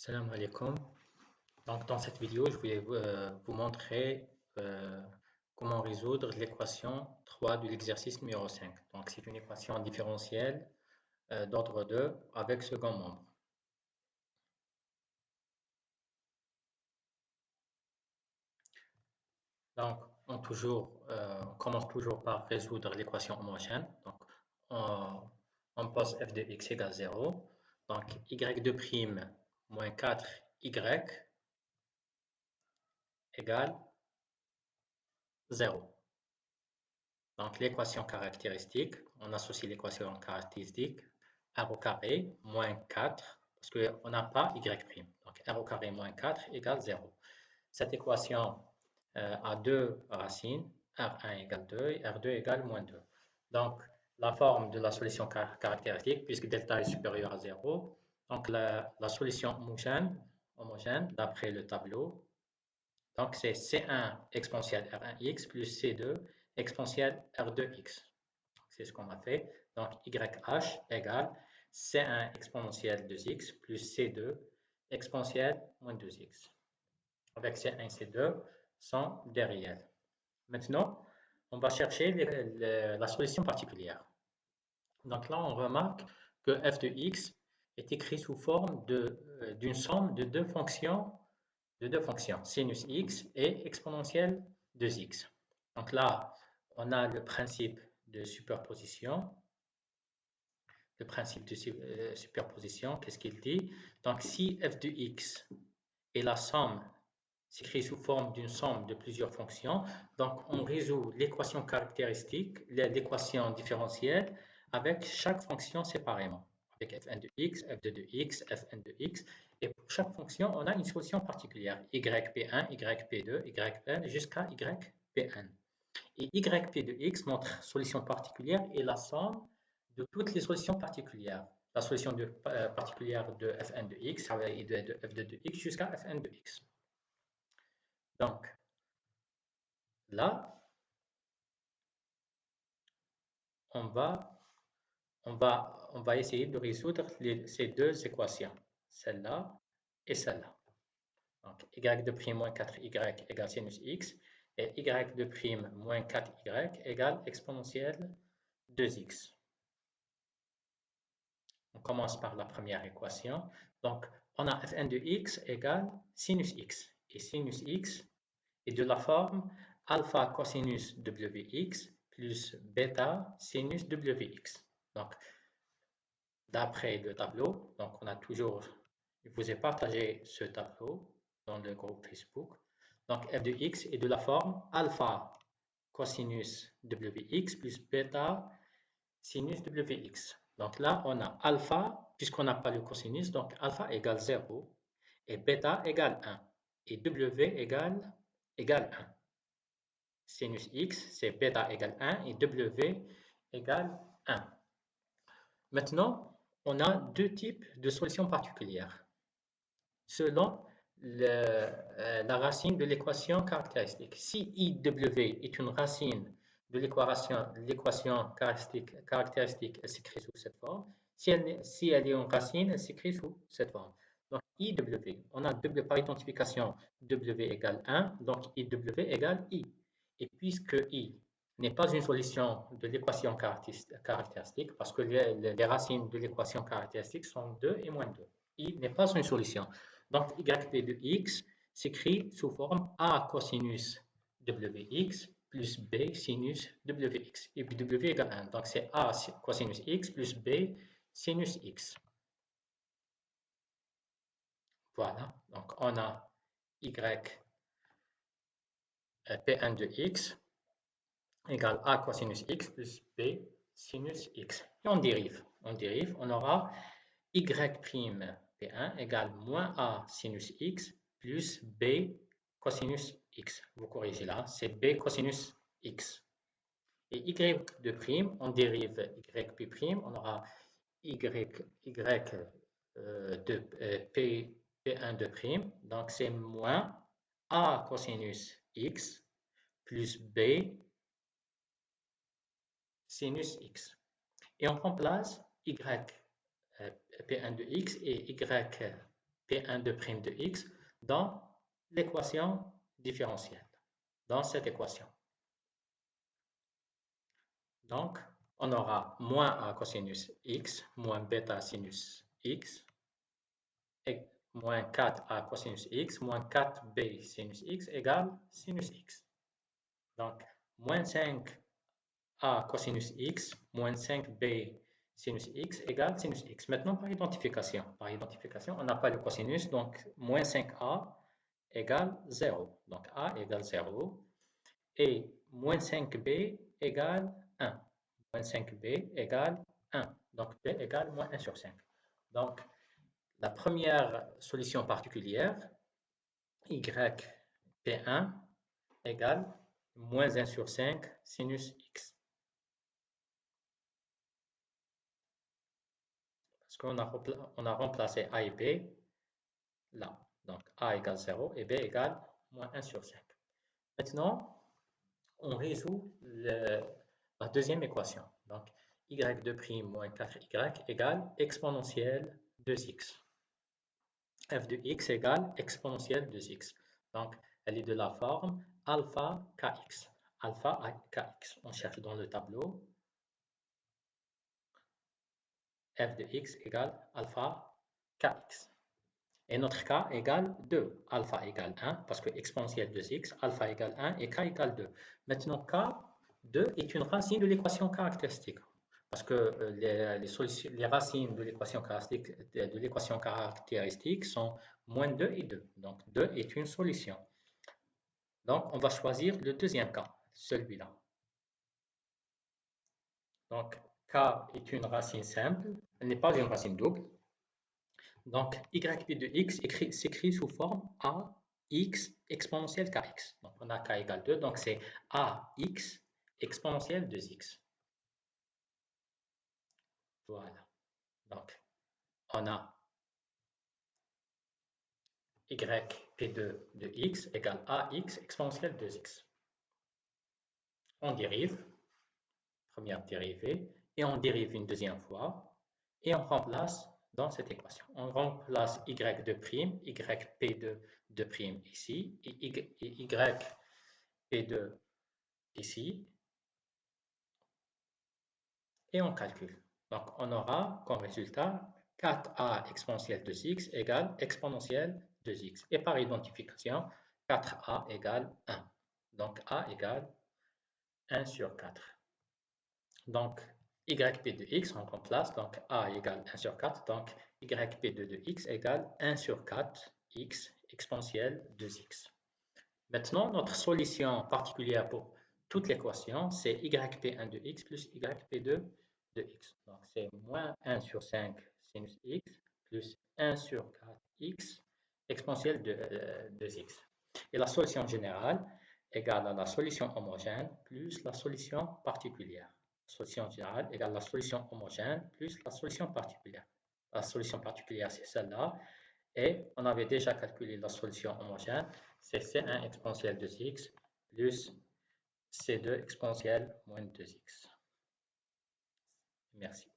Salam alaikum. Donc, dans cette vidéo, je vais vous montrer comment résoudre l'équation 3 de l'exercice numéro 5. Donc, c'est une équation différentielle d'ordre 2 avec second membre. Donc, on commence toujours par résoudre l'équation homogène. Donc, on pose f de x égale 0. Donc, y de prime moins 4y égale 0. Donc, l'équation caractéristique, on associe l'équation caractéristique r au carré moins 4, parce qu'on n'a pas y'. Donc, r au carré moins 4 égale 0. Cette équation a deux racines, r1 égale 2 et r2 égale moins 2. Donc, la forme de la solution caractéristique, puisque delta est supérieur à 0, donc la solution homogène d'après le tableau, donc c'est C1 exponentielle R1x plus C2 exponentielle R2x. C'est ce qu'on a fait. Donc YH égale C1 exponentielle 2x plus C2 exponentielle moins 2x. Avec C1 et C2 sont des réels. Maintenant, on va chercher la solution particulière. Donc là, on remarque que f de x est écrit sous forme d'une somme de deux fonctions sinus x et exponentielle 2x. Donc là, on a le principe de superposition. Le principe de superposition, qu'est-ce qu'il dit? Donc si f de x est la somme, s'écrit sous forme d'une somme de plusieurs fonctions, donc on résout l'équation caractéristique, l'équation différentielle, avec chaque fonction séparément. Avec fn de x, f2 de x, fn de x. Et pour chaque fonction, on a une solution particulière. yp1, yp2, ypn jusqu'à ypn. Et yp de x, notre solution particulière, est la somme de toutes les solutions particulières. La solution particulière de fn de x et de f2 de x jusqu'à fn de x. Donc, là, on va essayer de résoudre ces deux équations, celle-là et celle-là. Donc, y de prime moins 4y égale sinus x et y de prime moins 4y égale exponentielle 2x. On commence par la première équation. Donc, on a fn de x égale sinus x. Et sinus x est de la forme alpha cosinus wx plus bêta sinus wx. Donc, d'après le tableau, donc on a toujours, je vous ai partagé ce tableau dans le groupe Facebook. Donc, f de x est de la forme alpha cosinus wx plus bêta sinus wx. Donc là, on a alpha, puisqu'on n'a pas le cosinus, donc alpha égale 0 et bêta égale 1 et w égale 1. Sinus x, c'est bêta égale 1 et w égale 1. Maintenant, on a deux types de solutions particulières selon la racine de l'équation caractéristique. Si IW est une racine de l'équation caractéristique, elle s'écrit sous cette forme. Si elle est une racine, elle s'écrit sous cette forme. Donc, IW, on a W par identification, W égale 1, donc IW égale I. Et puisque I n'est pas une solution de l'équation caractéristique, parce que les racines de l'équation caractéristique sont 2 et moins 2. I n'est pas une solution. Donc, yp de x s'écrit sous forme a cosinus wx plus b sinus wx. Et puis w égale 1. Donc, c'est a cosinus x plus b sinus x. Voilà. Donc, on a y p1 de x égale a cosinus x plus b sinus x. Et on dérive. On aura y' p1 égale moins a sinus x plus b cosinus x. Vous corrigez là, c'est b cosinus x. Et y de prime, on dérive yp', on aura y de p1 de prime, donc c'est moins a cosinus x plus b sinus x. Et on remplace y p1 de x et y P1 de prime de x dans l'équation différentielle, dans cette équation. Donc, on aura moins a cosinus x moins bêta sinus x et moins 4a cosinus x moins 4b sinus x égale sinus x. Donc, moins 5a cosinus x moins 5b sinus x égale sinus x. Maintenant, par identification. Par identification, on n'a pas le cosinus, donc moins 5a égale 0. Donc, a égale 0. Et moins 5b égale 1. Moins 5b égale 1. Donc, b égale moins 1 sur 5. Donc, la première solution particulière, y p1 égale moins 1 sur 5 sinus x. Parce qu'on a remplacé a et b là. Donc, a égale 0 et b égale moins 1 sur 5. Maintenant, on résout la deuxième équation. Donc, y2' moins 4y égale exponentielle 2x. f de x égale exponentielle 2x. Donc, elle est de la forme alpha kx. Alpha kx. On cherche dans le tableau. F de x égale alpha kx. Et notre k égale 2. Alpha égale 1, parce que exponentielle 2x, alpha égale 1 et k égale 2. Maintenant, k2 est une racine de l'équation caractéristique. Parce que les racines de l'équation caractéristique sont moins 2 et 2. Donc, 2 est une solution. Donc, on va choisir le deuxième cas, celui-là. Donc, k est une racine simple, elle n'est pas une racine double. Donc, yp de x s'écrit sous forme ax exponentielle kx. Donc, on a k égale 2, donc c'est ax exponentielle 2x. Voilà. Donc, on a yp2 de x égale ax exponentielle 2x. On dérive, première dérivée, et on dérive une deuxième fois, et on remplace dans cette équation. On remplace y2', yp2' ici, et yp2 ici, et on calcule. Donc, on aura comme résultat 4a exponentielle 2x égale exponentielle 2x. Et par identification, 4a égale 1. Donc, a égale 1 sur 4. Donc, yp de x, on remplace, donc a égale 1 sur 4, donc yp2 de x égale 1 sur 4 x exponentielle 2x. Maintenant, notre solution particulière pour toute l'équation, c'est yp1 de x plus yp2 de x. Donc, c'est moins 1 sur 5 sinus x plus 1 sur 4x exponentielle de 2x. Et la solution générale égale à la solution homogène plus la solution particulière. La solution générale égale la solution homogène plus la solution particulière. La solution particulière, c'est celle-là. Et on avait déjà calculé la solution homogène, c'est C1 exponentielle 2x plus C2 exponentielle moins 2x. Merci.